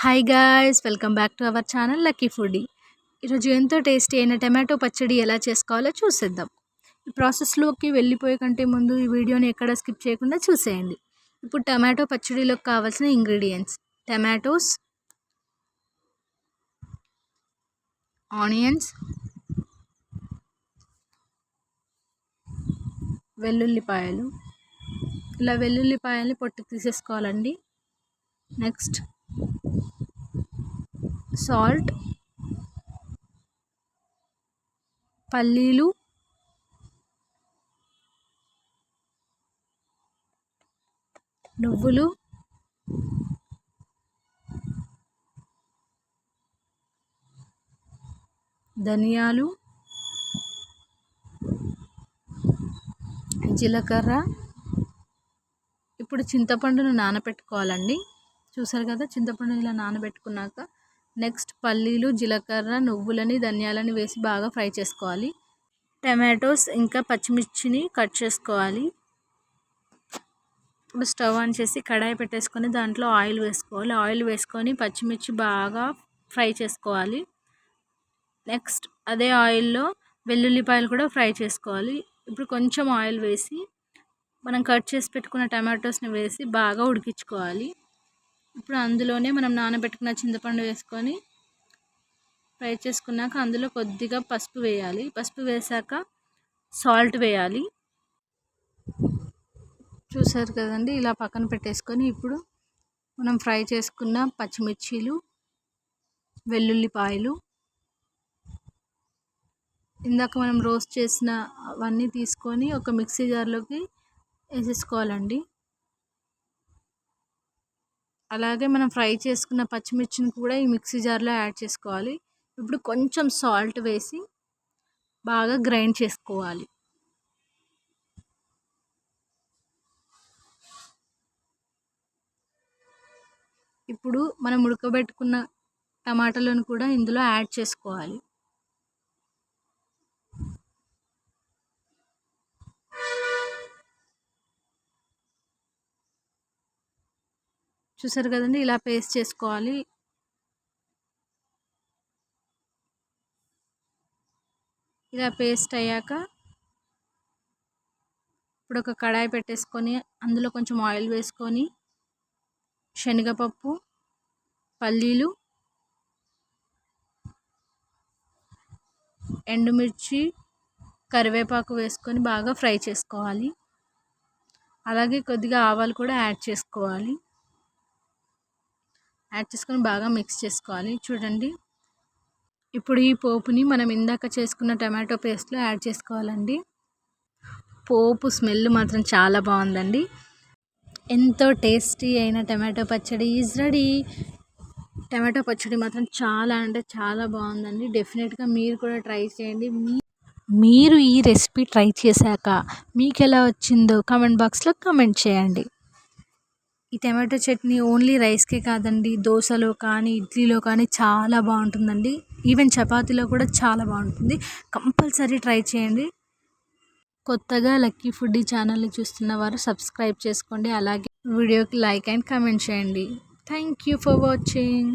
Hi guys, welcome back to our channel lucky foodie. ఈరోజు ఎంతో tasty అయిన tomato పచ్చడి ఎలా చేసుకోవాలో చూసేద్దాం. ఈ ప్రాసెస్లోకి వెళ్ళిపోయే కంటే ముందు ఈ వీడియోని ఎక్కడ స్కిప్ చేయకుండా చూసేయండి. ఇప్పుడు టమాటో పచ్చడిలోకి కావాల్సిన ఇంగ్రీడియంట్స్: టమాటోస్, ఆనియన్స్, వెల్లుల్లిపాయలు. ఇలా వెల్లుల్లిపాయల్ని పొట్టు తీసేసుకోవాలండి. నెక్స్ట్ సాల్ట్, పల్లీలు, నువ్వులు, ధనియాలు, జీలకర్ర. ఇప్పుడు చింతపండును నానబెట్టుకోవాలండి. చూసారు కదా, చింతపండు ఇలా నానబెట్టుకున్నాక నెక్స్ట్ పల్లీలు, జీలకర్ర, నువ్వులని, ధనియాలని వేసి బాగా ఫ్రై చేసుకోవాలి. టమాటోస్ ఇంకా పచ్చిమిర్చిని కట్ చేసుకోవాలి. ఇప్పుడు స్టవ్ ఆన్ చేసి కడాయి పెట్టేసుకొని దాంట్లో ఆయిల్ వేసుకోవాలి. ఆయిల్ వేసుకొని పచ్చిమిర్చి బాగా ఫ్రై చేసుకోవాలి. నెక్స్ట్ అదే ఆయిల్లో వెల్లుల్లిపాయలు కూడా ఫ్రై చేసుకోవాలి. ఇప్పుడు కొంచెం ఆయిల్ వేసి మనం కట్ చేసి పెట్టుకున్న టమాటోస్ని వేసి బాగా ఉడికించుకోవాలి. ఇప్పుడు అందులోనే మనం నానబెట్టుకున్న చింతపండు వేసుకొని ఫ్రై చేసుకున్నాక అందులో కొద్దిగా పసుపు వేయాలి. పసుపు వేసాక సాల్ట్ వేయాలి. చూసారు కదండి, ఇలా పక్కన పెట్టేసుకొని ఇప్పుడు మనం ఫ్రై చేసుకున్న పచ్చిమిర్చీలు, వెల్లుల్లిపాయలు, ఇందాక మనం రోస్ట్ చేసిన అవన్నీ తీసుకొని ఒక మిక్సీ జార్లోకి వేసేసుకోవాలండి. అలాగే మనం ఫ్రై చేసుకున్న పచ్చిమిర్చిని కూడా ఈ మిక్సీ జార్లో యాడ్ చేసుకోవాలి. ఇప్పుడు కొంచెం సాల్ట్ వేసి బాగా గ్రైండ్ చేసుకోవాలి. ఇప్పుడు మనం ఉడకబెట్టుకున్న టమాటాలను కూడా ఇందులో యాడ్ చేసుకోవాలి. చూసారు కదండి, ఇలా పేస్ట్ చేసుకోవాలి. ఇలా పేస్ట్ అయ్యాక ఇప్పుడు ఒక కడాయి పెట్టేసుకొని అందులో కొంచెం ఆయిల్ వేసుకొని శనగపప్పు, పల్లీలు, ఎండుమిర్చి, కరివేపాకు వేసుకొని బాగా ఫ్రై చేసుకోవాలి. అలాగే కొద్దిగా ఆవాలు కూడా యాడ్ చేసుకోవాలి. యాడ్ చేసుకొని బాగా మిక్స్ చేసుకోవాలి. చూడండి, ఇప్పుడు ఈ పోపుని మనం ఇందాక చేసుకున్న టమాటో పేస్ట్లో యాడ్ చేసుకోవాలండి. పోపు స్మెల్ మాత్రం చాలా బాగుందండి. ఎంతో టేస్టీ అయిన టమాటో పచ్చడి ఈజ్ రెడీ. టమాటో పచ్చడి మాత్రం చాలా అంటే చాలా బాగుందండి. డెఫినెట్గా మీరు కూడా ట్రై చేయండి. మీరు ఈ రెసిపీ ట్రై చేశాక మీకు ఎలా వచ్చిందో కామెంట్ బాక్స్లో కామెంట్ చేయండి. ఈ టమాటో చట్నీ ఓన్లీ రైస్కే కాదండి, దోశలో కానీ ఇడ్లీలో కానీ చాలా బాగుంటుందండి. ఈవెన్ చపాతీలో కూడా చాలా బాగుంటుంది. కంపల్సరీ ట్రై చేయండి. కొత్తగా లక్కీ ఫుడీ ఛానల్ని చూస్తున్న వారు సబ్స్క్రైబ్ చేసుకోండి. అలాగే వీడియోకి లైక్ అండ్ కామెంట్ చేయండి. Thank you for watching.